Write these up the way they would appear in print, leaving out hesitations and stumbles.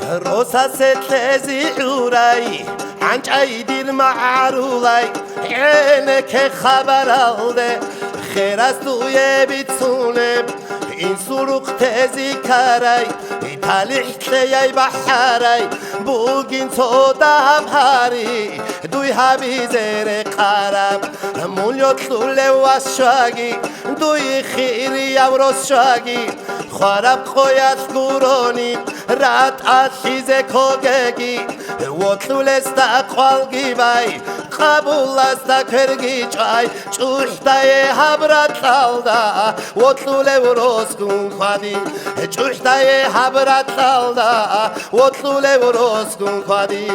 როსაც ეთლეზი ურაი ანჭაიდირ მაარულაი ენექე ხაბარალდე ხერას დუებით სუნებ ინსურუხთეზი ქარაი ითალიხთეიაი ბაჰარაი ბუგინ ცოდა ბარი დუი ჰაბიზერე ყარაბ მულიოთლულე ვასშვაგი დუი ხირი ავროსშვაგი ხარაბ ყოიას გურონი რატ ასიზე ქოგეგი ვოთლულეს და ყვალგიბაი ყაბულას და ქერგიჭაი ჭუხდაე ჰაბრატალდა ვოთლულე ვროსგუნ ხვადი ჭუხდაე ჰაბრატალდა ვოთლულე ვროსგუნ ხვადი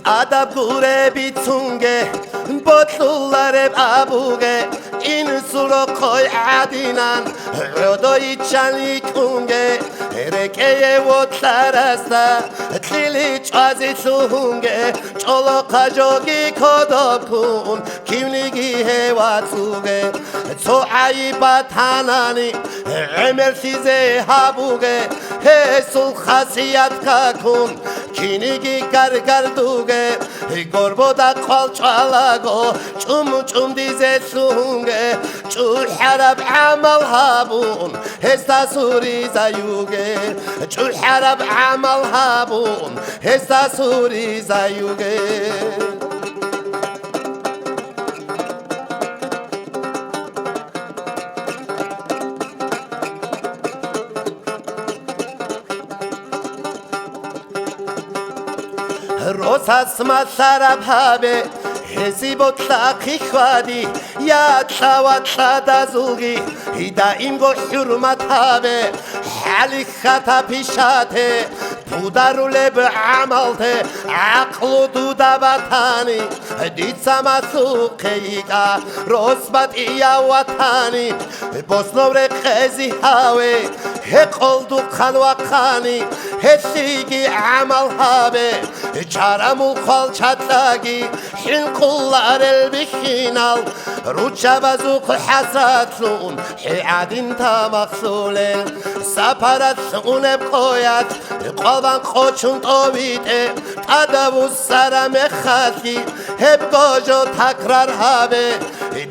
Adab gurebi tunge Botlulareb abuge İnsuro koy adinan Rodo içanlik unge Rekeye votlarasta Tlili çazi tuhunge Çolo kajogi kodokun Kimligi hevatsuge Çoğayi batanani Emersize habuge Hesul khasiyat kakun Kinigi gargarduge Gorboda qalçalago Çum çum dize sunge Çul harab amal habun Hesta suri zayuge Çul harab amal habun Hesta suri zayuge Rosas masarab habe Hezi botlaki khwadi Ya tawatla da zulgi Hida imgo hurmat habe Hali khata pishate Pudarule بعملته عقل دودا وطنی دیدم سوقیگا رسبت یا وطنی بسنور خزی هاوی هقل دو خلوقانی هسیگی عمل هابه چارمو خال چطلاگی حین قلار البخینال روچه بزوق حسرتون حیادین تا مخصوله سپرت سونه بقویت قلبان خوچون طویده تدوز سرم خطی هب گاجو تکرار هبه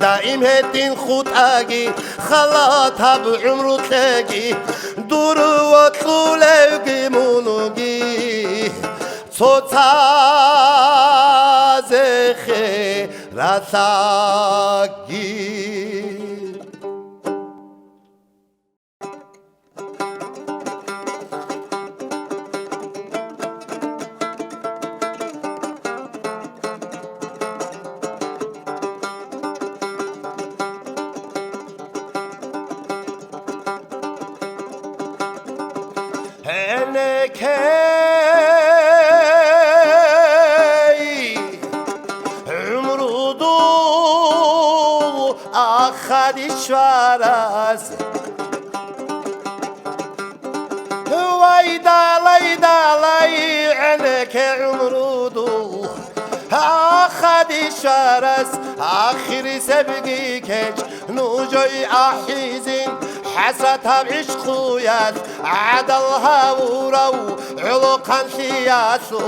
دائم هدین خود اگی خلات هب عمرو تگی دورو و طولوگی مونوگی تازه خیرتگی عمرودو آخری شوارز وای دالای دالای عنک عمرودو آخری شوارز آخری سبگی کج نوجوی آحیزین حسرت عشقویت عدلها ورو علقان سیاسو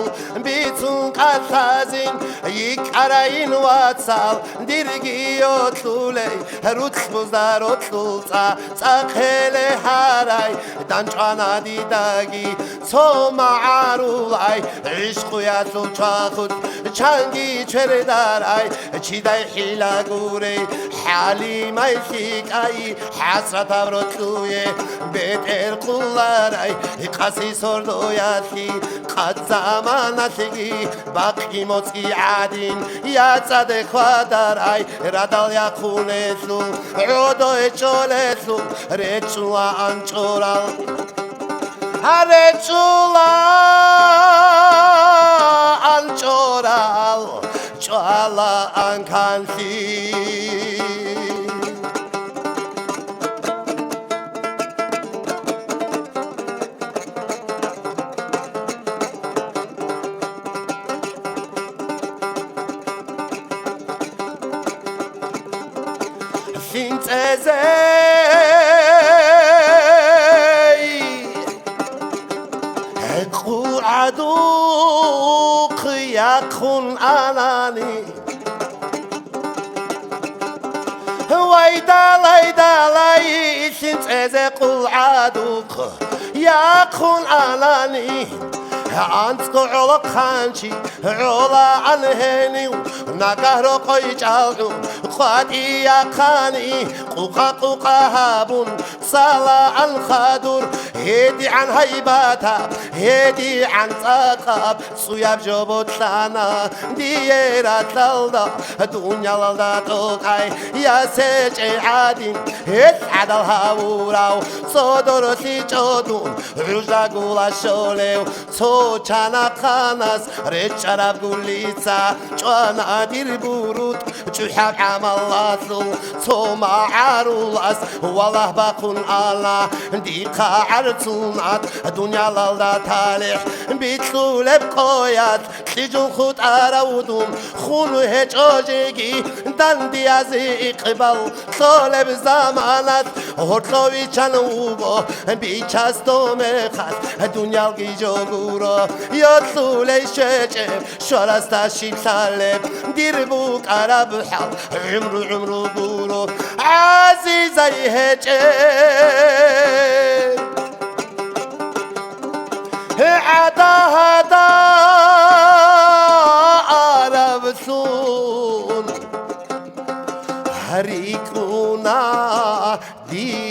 بیتون قصازین یک عراین واتسال دیرگی اتلولی روتخ بزدار اتلوتا ساقل هرای دانچانا دیدگی تو معارولای عشقویت چاخود چنگی چردارای چی دای حیلا گوری حالی میسیک ای حسرت رتلوی بهتر قلارای قصی سردویاتی قد زمانتی باقی موسکی عادین یا صد خدارای ردال یا خونسو عودو چولسو رچوا انچورال رچوا انچورال چوالا انکانسی قعدوق يكون أناني ويدالي دالي سنتزق قعدوق يكون أناني أنت على خانشي على الهني نقهر قيجالو قادي يا خاني قوقا قوقا هابون صلاة الخادر هدي عن هيباتا هدي عن ثقاب صياب جبوت لنا ديرا تلدا دنيا لدا توقعي يا سيجي عادين اسعد الهاوراو صدر سيجودون عجا قولا شوليو صوتانا خاناس ريتشاراب قوليسا جوانا دير بورود جوحاب عمل لاسل صوما عارولاس والله باقون الله ديقا عرطونات دنيا لالدا تالح بيتلو لبقويات تلجون خود أراودون خونو هج أجيجي داندي ازي قبل طالب زمانات هرطلو بيچن اوغو بيچستو مخات دنيا الگيجو گورو يطلو ليشجب شرستا شيل سالب دير بوك عرب حال عمرو گورو عزيزي هجب هدا عرب سون هريكونا ديتسا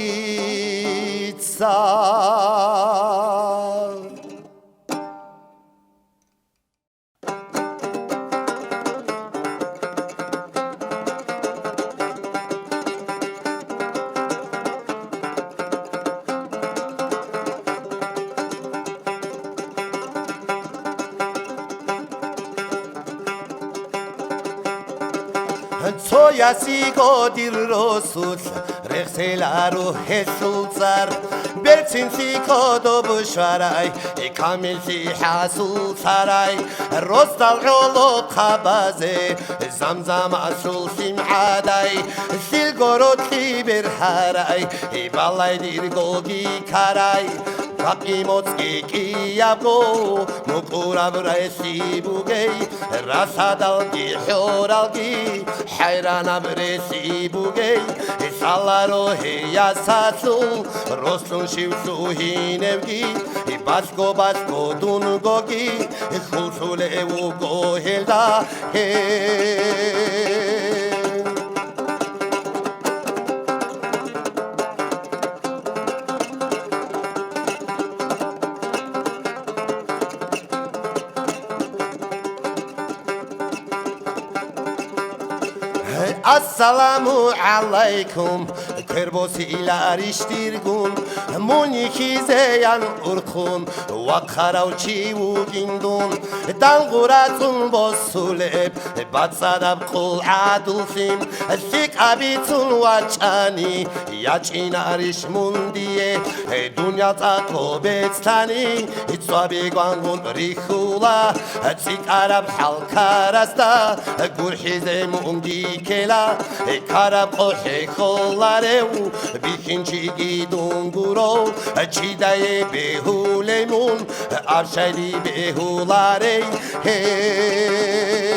Soya sigo dirrosus rexelaru hesulzar bertsin siko do bushwaray kamil si hasul saray rostal rolo qabaze zamzam asul simhaday silgorot liber haray balay dirgogi karay Bakimotski kiyabgo mukurab resi bugay rasadalgi horalgi hayranab resi bugay salaro heya sasul roslun shivsu hinevgi basko dungogi khusule ugo helda he Assalamu alaikum Kerbosi ila arishtirgun Muniki zeyan urkun Wakarau chiwu gindun Danguratun bosuleb Batsadab kul adulfim Sik abitun wachani Yachin arish mundiye Dunya tako betstani Itzwabi gwangun rikula Sik arab halkarasta Gurhize mundi kela Karab ohe kolareu Bikinci gidunguro Çidaye behulemun Arşeli behulare Hey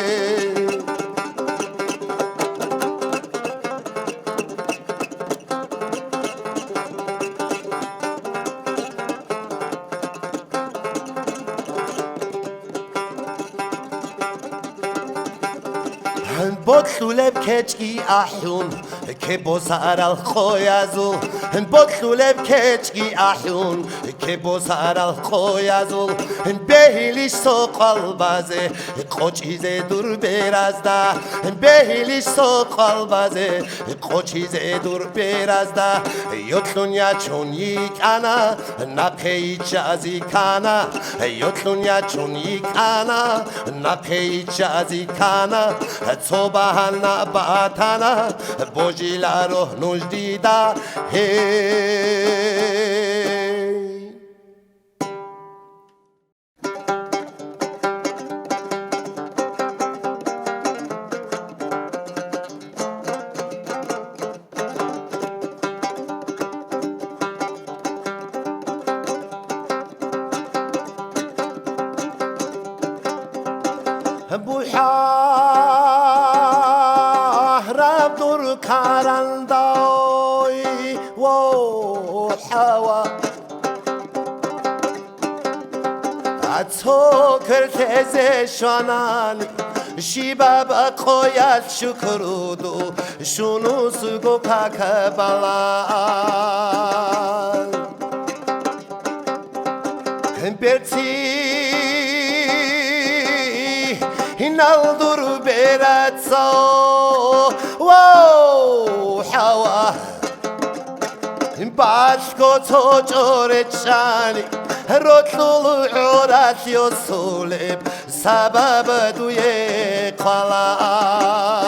بطلو لب کچکی احیون که بسر الخویزو بطلو لب کچکی احیون که بسر الخویزو بهیلیش سو قلبازه قوچیزه دور برازده بهیلیش سو قلبازه قوچیزه دور برازده یطلون یا چون یک انا نقی جازی کانا یطلون یا چون یک انا نقی جازی کانا صبحنا باتنا بوجیلارو نجدیدا هی حرب دور کارندای و حوا تو کرتز شانانی شیبا با قویت شکرودو شونو سگو کاکبالان برتی نالدور براتسا واو حوا باشكو تو جورتشاني روتلو عوراتيو سولب سبب دوي قلان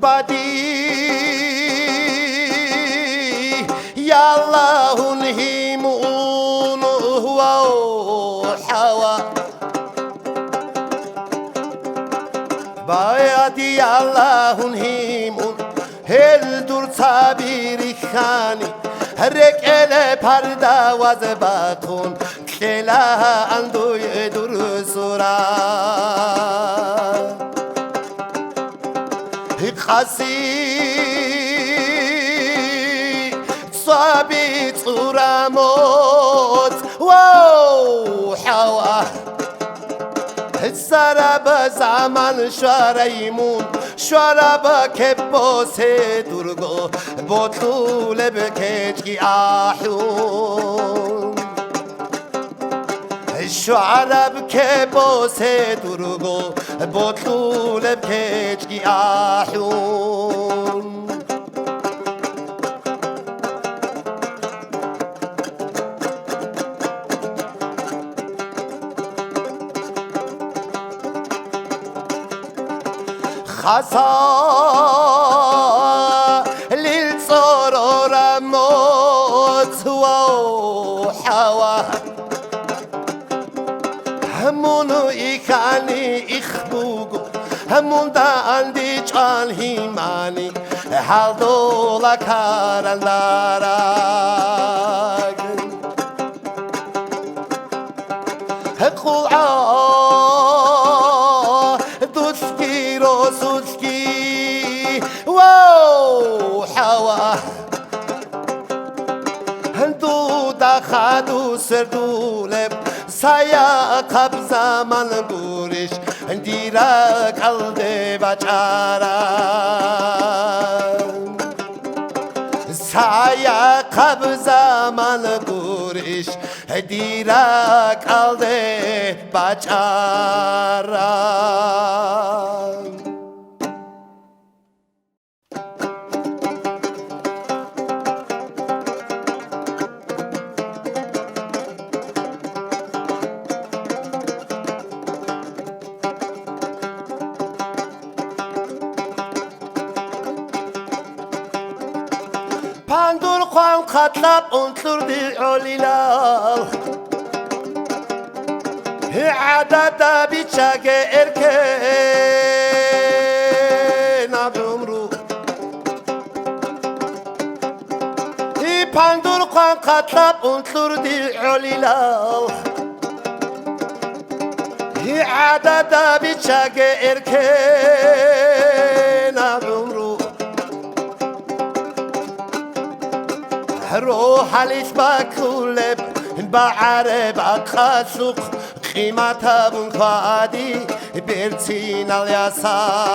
بادي يالله نهيمون هو حوا بادي يالله نهيمون هل دور تعبيري خاني هرك ele parda وز باتون كلا اندو يدور سورا خاصي صابي صورة موت واو حوا السراب زمان شاريمون شارب كبوس درگو بطول بكجي آحون شعرب که باسه درگو بطلول بکجگی آحون خاصا للصرور موت وحوا همونو ایکانی اخبوگو همون دا اندی چان هیمانی حال دولا کارندارگ قلعا دوسکی روسوسکی واو حوا هندو دا خادو سردولب سايا قب زمان گورش دیرا قلده بچارا سايا قب زمان گورش دیرا قلده بچارا Pandur Juan katlap untlur di olilal Adada biçage erken abumru Pandur Juan katlap untlur di olilal Adada biçage erken abumru روح الاسباكولب بعرب اقاسوق قيمتها بنقادي بيرتين اليسار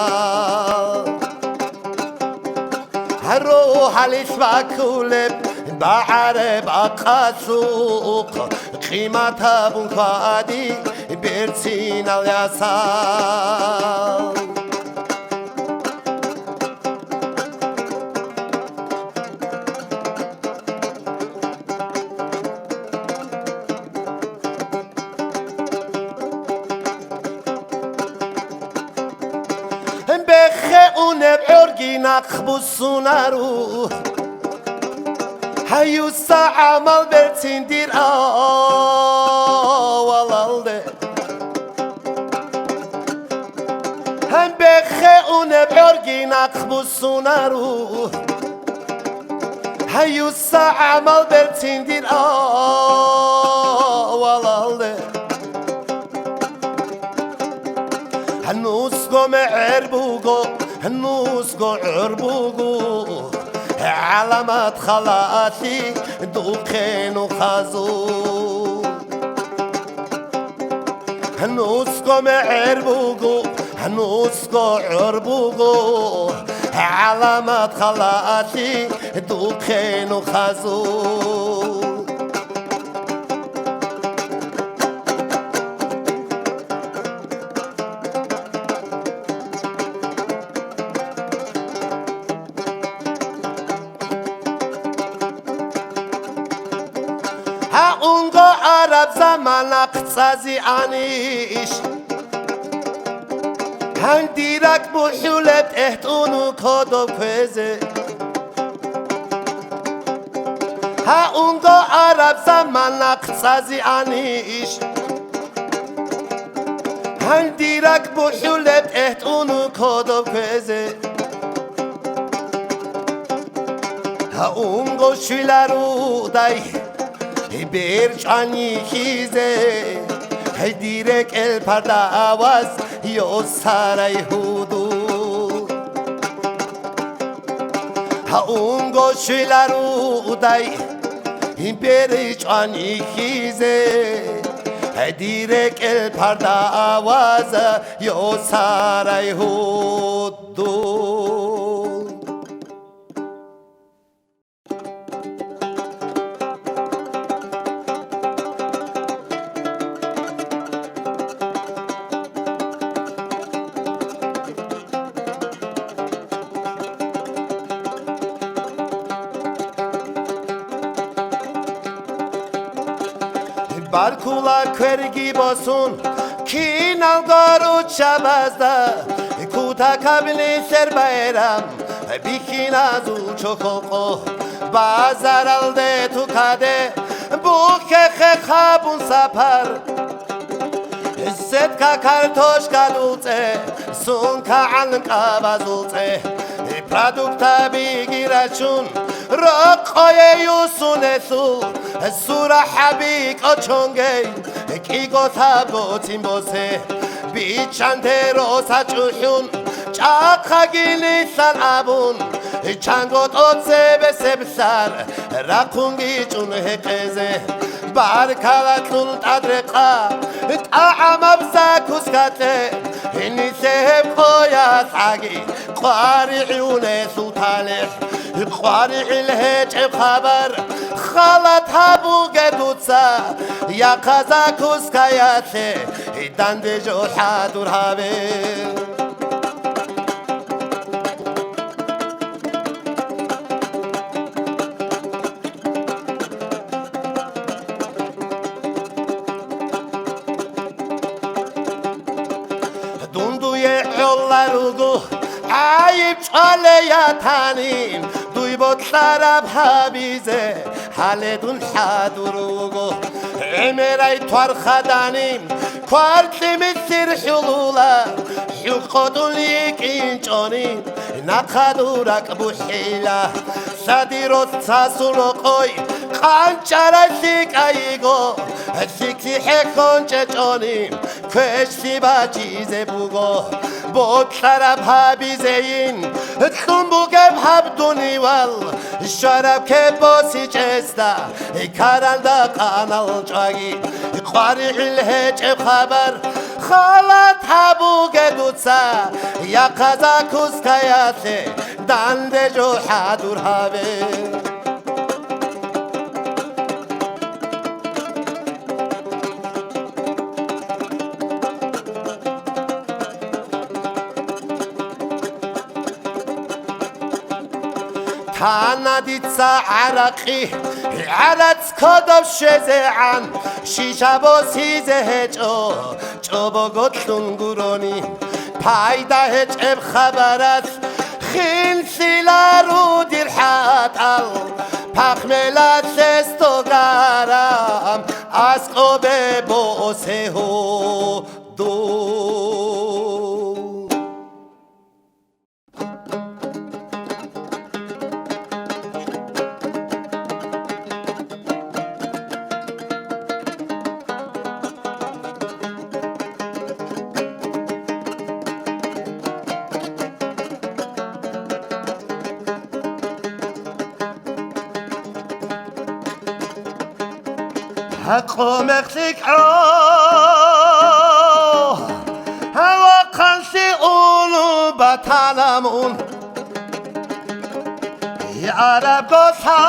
روح الاسباكولب بعرب اقاسوق قيمتها بنقادي بيرتين اليسار بعرقي نخبص نارو هيو الساعة مال برتين دير والله هم بخي une björgina kbusunaru Hayusa amal bertindir walalde Hanusgo me'erbugo Hanusgo urbugo علامات خلاتي دوخين وخازو هنوسكو معربوغو هنوسكو عربوغو علامات خلاتي دوخين وخازو اونگو عرب زمان اقتصازی آنیش هندیرک بحولت احتونو کدو کوزه اونگو عرب زمان اقتصازی آنیش هندیرک بحولت احتونو کدو کوزه اونگو شویلارو دای برچانی خیزه دیرک الپرده آواز یا سرای حدود اون گوشیل رو دای برچانی خیزه دیرک الپرده آواز یا سرای حدود Barkula kırgı bosun Kinal garu çabazda Kuta kabli ser bayram Bikina zu çokoko Bazar alde tukade Bu kekhe khabun sapar Setka kartoşka dulce Sunka alnka bazulce Produkta bigiraçun Rokoye yusun esul Sura habik ochonge Kigo tabo timbose Bichante rosa chuhun Chakha gili salabun Changot otse besebsar Rakungi chun hekeze Barkalatul tadreqa Ta'amab sakuskate Niseheb koyas agi Qari'une sultaneh قارع الهجب خبر خالت هبو قدوتسا يا قزاكوس كاياتي دند جو حادور هابي دوندو يعلارو عيب علياتانين بود طرف حبیزه حالدون حدروگو عمرای توار خدانیم کارتیم سر حلولا حقودون یکین چانیم نقدورک بو حیله صدی روز تاسولو قوی قانچارا سیکایگو سیکسی حکون چه چانیم کشتی با چیزه بوگو بود طرف حبیزه این خون بوگم حبدونی وال شراب که باسی چسته کرنده قانال جایی قارع الهجب خبر خالت حبوگ دوتسا یا قزا کسکایاته دنده جو حدور هاوه تاندیتسا عرقی عرض کدام شزعان شیشه با سیزه هجو چوبو گتلون گرونی پایده هجب خبر است خیل سیلا رو دیر حتال پخملت سستو گرم از قوبه بوسه هو دو قومك هوا قنشي اونو بطنمون عرب قصا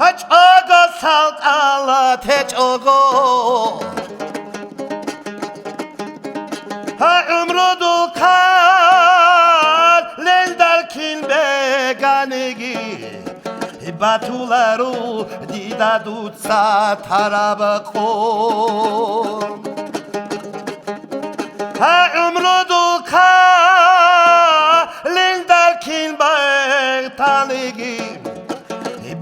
اجاقا سلطالات اجاقا عمرو دولکار لیندرکین بگانگی باتولارو دیده دوتسا تراب قوم عمرو دولکار لیندرکین بگانگی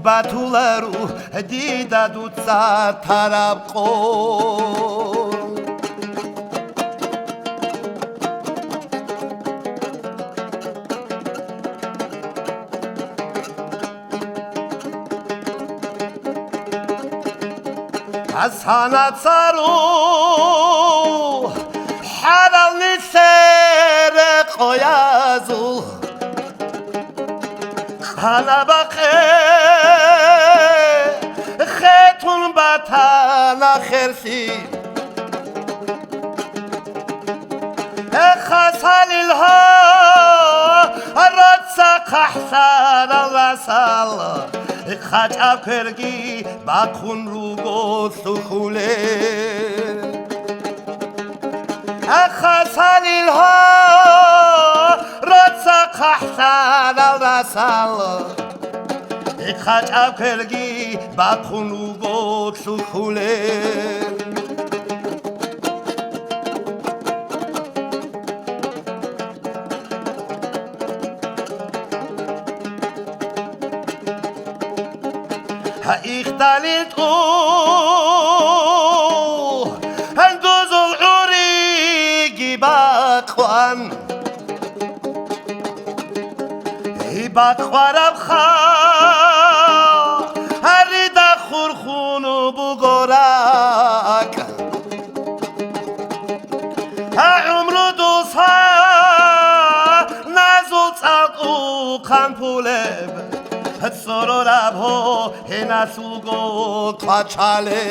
باتولارو دیده دوتسا تراب قوم حسنت سرو حلال نسر قیازو خلبقه خیتون بطن خرسی خسال الها رد احسن الرسل خجب کرگی بخون رو گست و خوله خسالیل ها رد احسن الرسل خجب کرگی بخون رو گست و خوله اختلت هندوز العريق باقوان باقوان بخا هرد خورخون بگراک عمر دوسا نزل تلقو قن پولب سرو لبها هنسوگو قچاله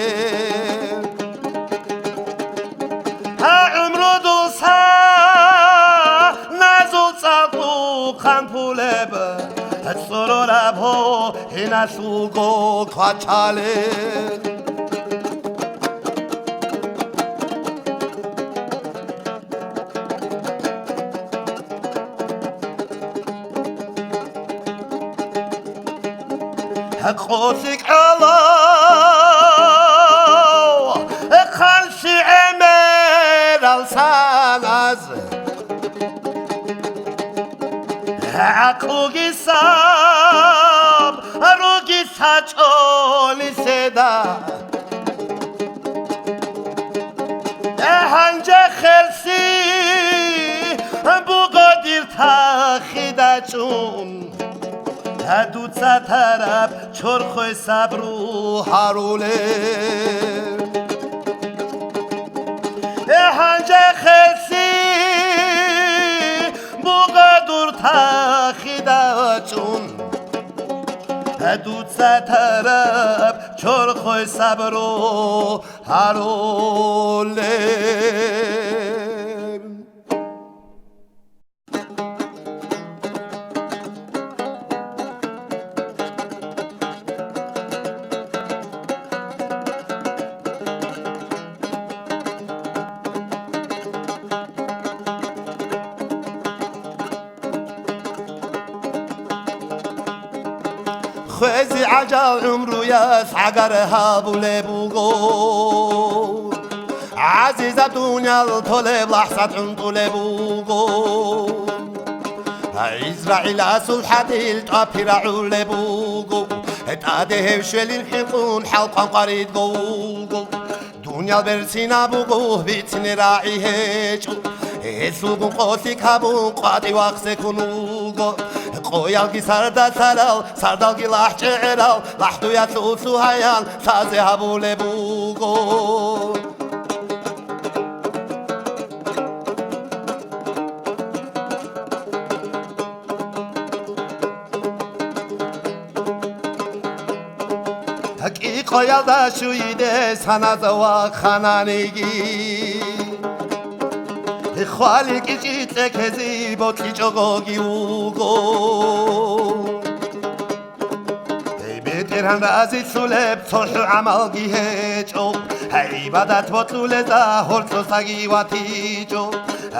عمرو دوسا نزل ساقو خنپوله سرو لبها هنسوگو قچاله قوسك الله خلش عمر السانز عقوقي صاب روقي ساچولي سدا هنجا خرسي بقدر تاخيدا چون دوت طرف چرخ صبر و هروله هنجه خلسی بقدر تخیده چون دوت طرف چرخ صبر و هروله خوزي عجا عمرو يسعقرها بولبوغو عزيزة دنيا الطلب لحظة عنطلبوغو إسرائيل سلحة الطابرة علبوغو اتاده شوالين حلقون حلقا قريد غوغو دنيا البرسينا بوغو بيتني راعي هيجو سوغو قوسي كابو قادي واقسي كنوغو قويالكي سردال سرال سردالكي لحج عرال لحدو يسوسو هيال سازي هبو لبوغو کی قایل شویده سنازوا خانانگی خالی کیچیت کزی بوتی چوگی اوگو ترهن رازی سولب صلح عملگی هجو عبادت بطول زهر سوسگی و تیجو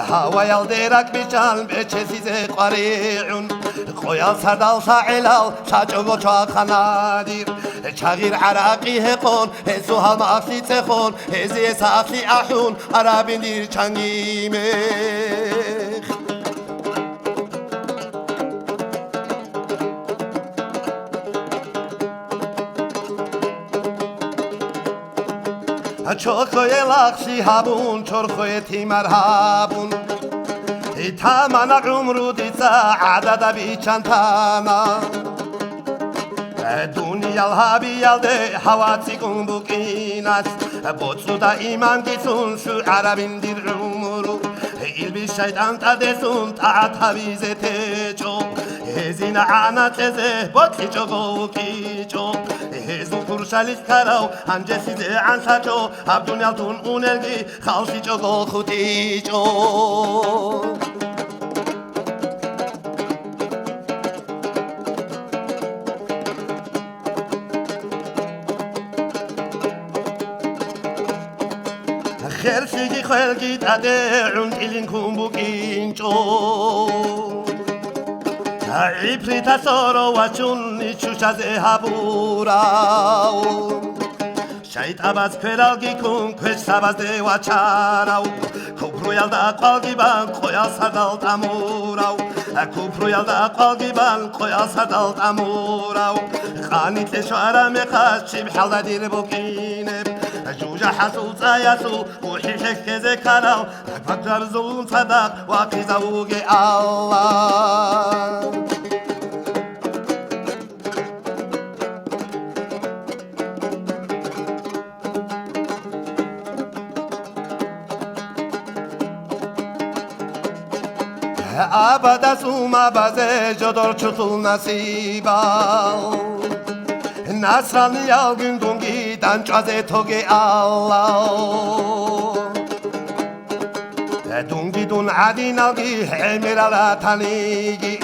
هوایل درک بیچان بچسیز قریعون خویل سردال ساعلال شاچوگو چا خنادیر چغیر عراقی هقون هزو هل ماسی تخون هزی ساسی احون عربین دیر چنگی مخ چرخوی لخشی هبون چرخوی تیمر هبون تمنا عمرو دیسا عدد بیچن تانا دنیا الهابی یلده حواسی کن بکیناس بوتسو دا ایمان دیسون شو عربین دیر عمرو ایلبی شیطان تا دیسون تا تاویزه تیچو هزین عنا تزه بوتی چو گوکی چو هزو پرشالیس کراو هنجه سیزه عنسا چو هب دنیا تون اونلگی خالسی چو گو خوتی چو خرسیگی خلگی تاده عون تیلین کن بگین چو عبری تسارو و چون نیچوش از هبوراو شاید عباس پرالگی کن کش سبازده و چاراو کوپرویل دا قالگی بان خویا سردال تاموراو کوپرویل دا قالگی بان خویا سردال تاموراو خانی تشو آرام خاش چی بحال دیر بکینه جوجا حسوس آیاسو وحی شکز کراو فکر زون صدق واقعی زوگ الله ابد سوما بازه جدار چطول نصیبال نصرانی یالگین دونگی دنچازه توگی الله دونگی دون عدی نالگی حمیرالا تنیگی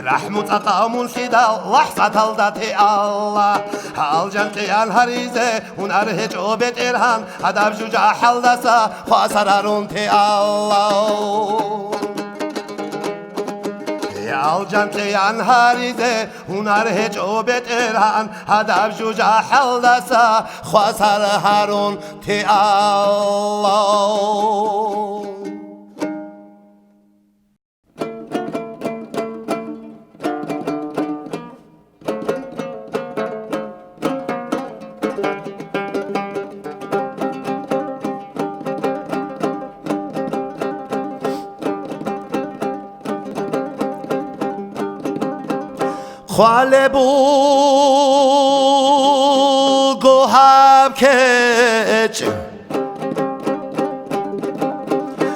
رحمت اقامون سیدا لحظة الدت الله الجنتيان هريزه ونره جوبت إرهان هدف جوجا حلدسا خاسرارون تي الله الجنتيان هريزه ونره جوبت إرهان هدف جوجا حلدسا خاسرارون تي الله خاله بو هب کچ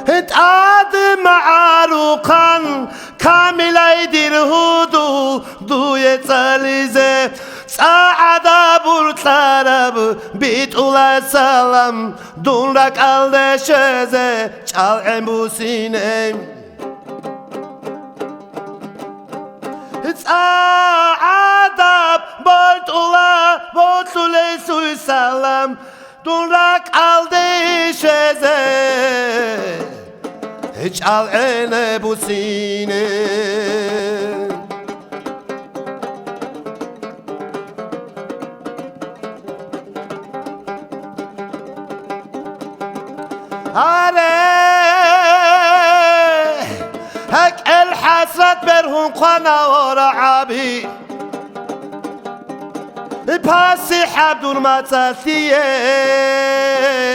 اد معروقان کاملای دیر هدو دوی تلیزه سعدا بر طرب بیت اول سلام دون رک الدشزه چال امبوسینه عذاب بطولا بطوله سوی سلام دون رک الدشزه چال امبوسینه هك الحسرة برهم قنا ورعابي باسي حبدور ما تسيه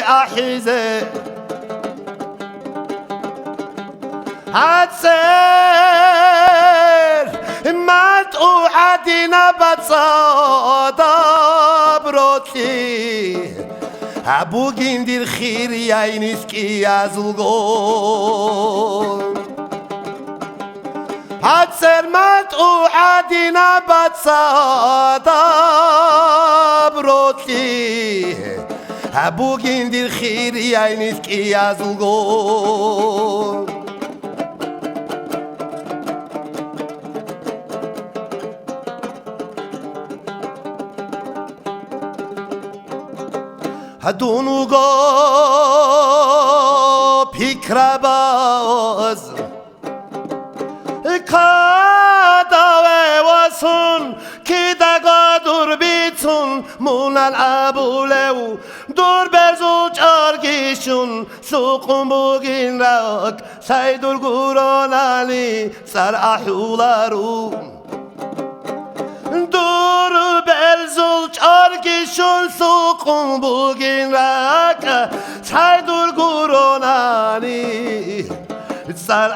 أحيزه هتسير ما تقعدنا بتصادى بروتي بوگین دیر خیر یای نیست کی ازلگون هتسرمت وعادينا بتصادى بروتي بوغين دير خير يا نسكي يا زلغون هدونوغو پیکر باز کاداوه واسون کی دگا دور بیتون مونن ابولو دور برزو چارگیشون سوقون بوگین راک سیدول گورانالی سر احولارو دور برزو چارگیشون سوقون بوگین راک سیدول گورانالی سر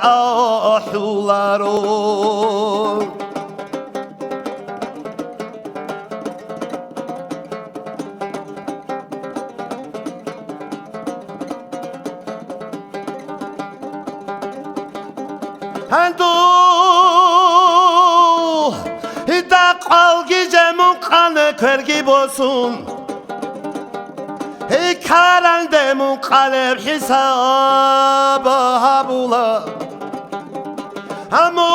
احولارو هندو دقال گیجمون قانه کرگی باسون کارندمون قلب حساب هبولا همون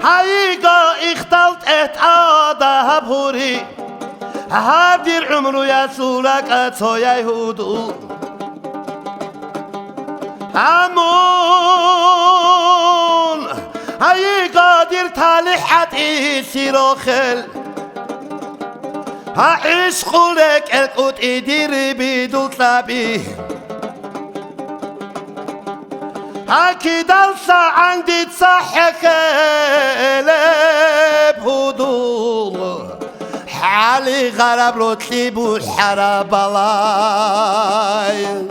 هایگا اختلط اتعاد هبوری هبدیر عمرو یسولک اتو یهودو همون هایگا دیر تالیحت ایسی روخل عشق لك القوت يدير بيدو طلبي أكيد ألسى عندي تصحك بهدوء حالي غرب لو تليبو الحرب الله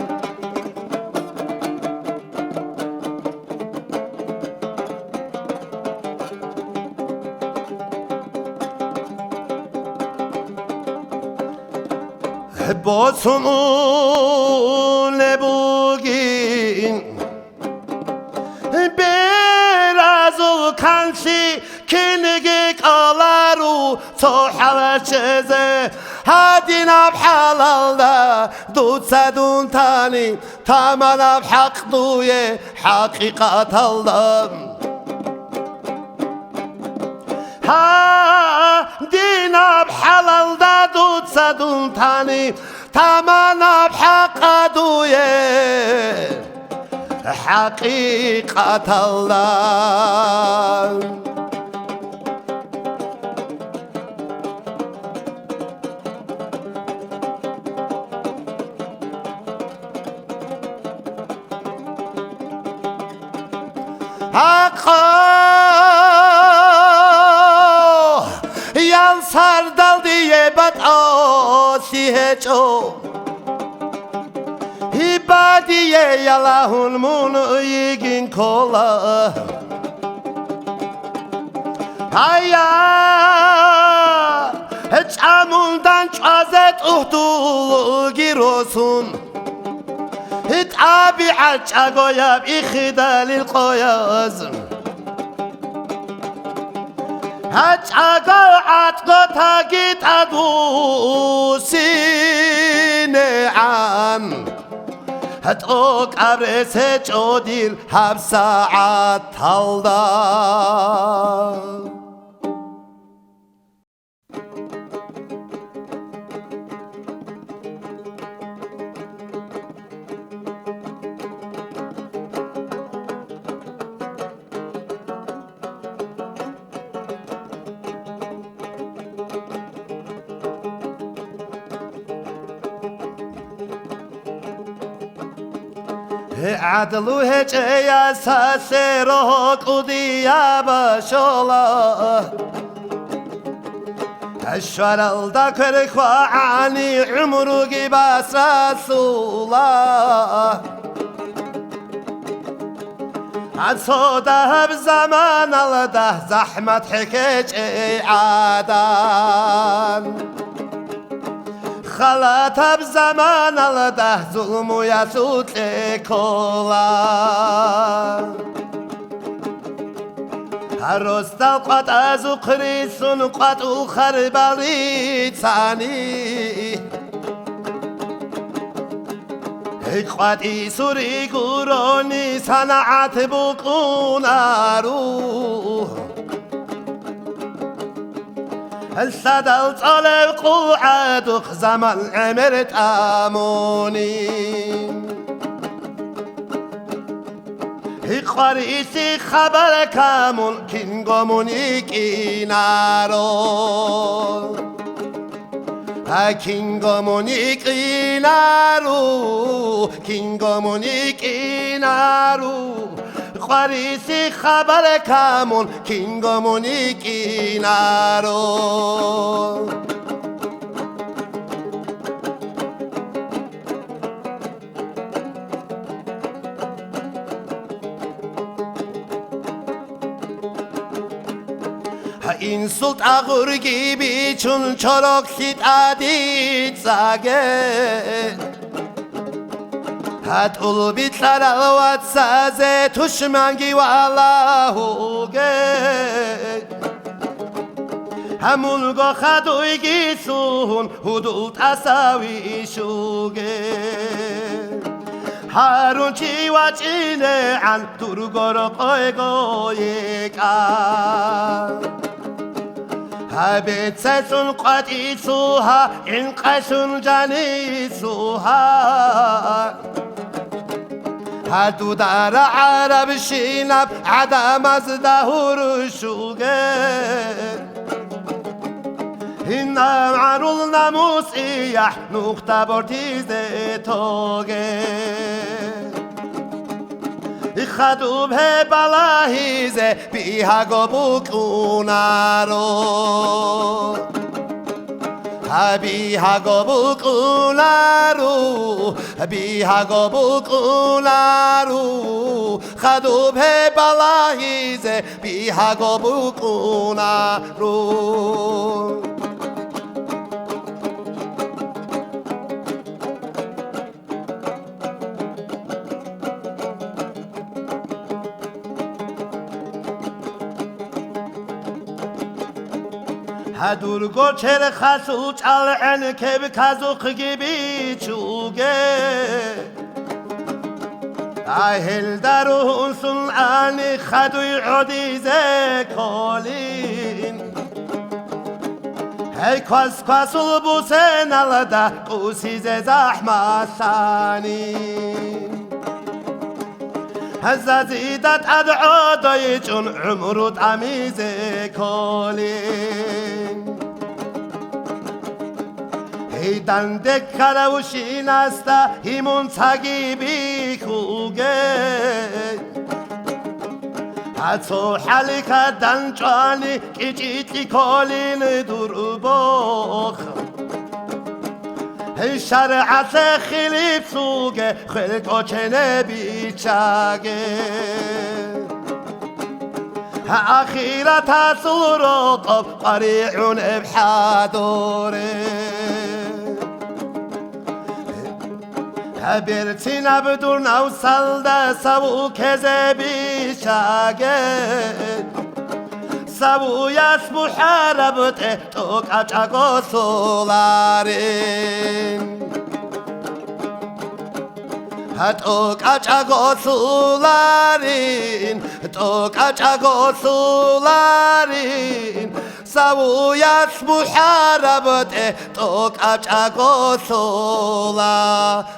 باسمون بوگین برازو کنسی کنگی کالارو تو حلچزه هادینا بحلال دا دود سدون تانی تامنا بحق دوی حقیقت الله هادینا بحلال دا دود سدون تانی تمنا بحق دوية حقيقة الله حقا ينصر دل دي بد آسيه چو هباديه يلاهون مون يگين كولا هيا چاموندان چازت اهدو گیروسون هتعابي عجاقويا بإخدال القياز هتعاقو عطقو تاقيت أدوسيني عن هتعوك أبرسه جوديل هبساعات تلدا عدلو هج يا ساسيرو قدي يا بشولا الشوال الدكر خواني عمرو جباس رسولا عصوده بزمان الده زحمة حكيج عادان خلات بزمان الده ظلم و یسوت کلا هرستل قد از قریسون قد او خربالی تانی قد سوری گورانی صنعت بقونارو السدل طلب قوعد زمن عمرت اموني قريسي خبر كامون كينغوموني كينارو كينغوموني كينارو كينغوموني كينارو قريسي خبر كامون كينغوموني كينارو این سلط اغرگی بی چون چراک سید عدید زاگه هد اول بیت سرالوات سازه تشمنگی و اللهوگه همون گا خدویگی سون حدود تساوی شوگه هرون چی و چینه عن درگار قای گوی کن هبت سسون قدی سوها این قشون جانی سوها هدو در عرب شینب عدم از دهور شوگه این معرول نموس ایح نقطه بارتیز توگه خدوب بلاهیزه بیها گبوکونارو بیها گبوکونارو بیها گبوکونارو خدوب بلاهیزه بیها گبوکونارو هدور گوچر خسو چالعن که بکازو خگی بیچوگه اهل درون سلعانی خدوی عدیزه کالین هی کس کسول بوسن الده قوسیز زحمه ثانی هزازیدت ادعا دای چون عمرو تمیز کالین هی دندک کروشین است هیمون سگی بی خوگه حتو حلی کدن جانی کیچیتی کالین دور بخ هی شرعت خیلی سوگه خیلی کوچنه بیچگه اخیرت سورق قریعون ابحادوره برتی نبدور نوسل دستو کزه بیچگه سبو یسبو حربته تو کچگو سولارین تو کچگو سولارین تو کچگو سولارین سبو یسبو حربته تو کچگو سولارین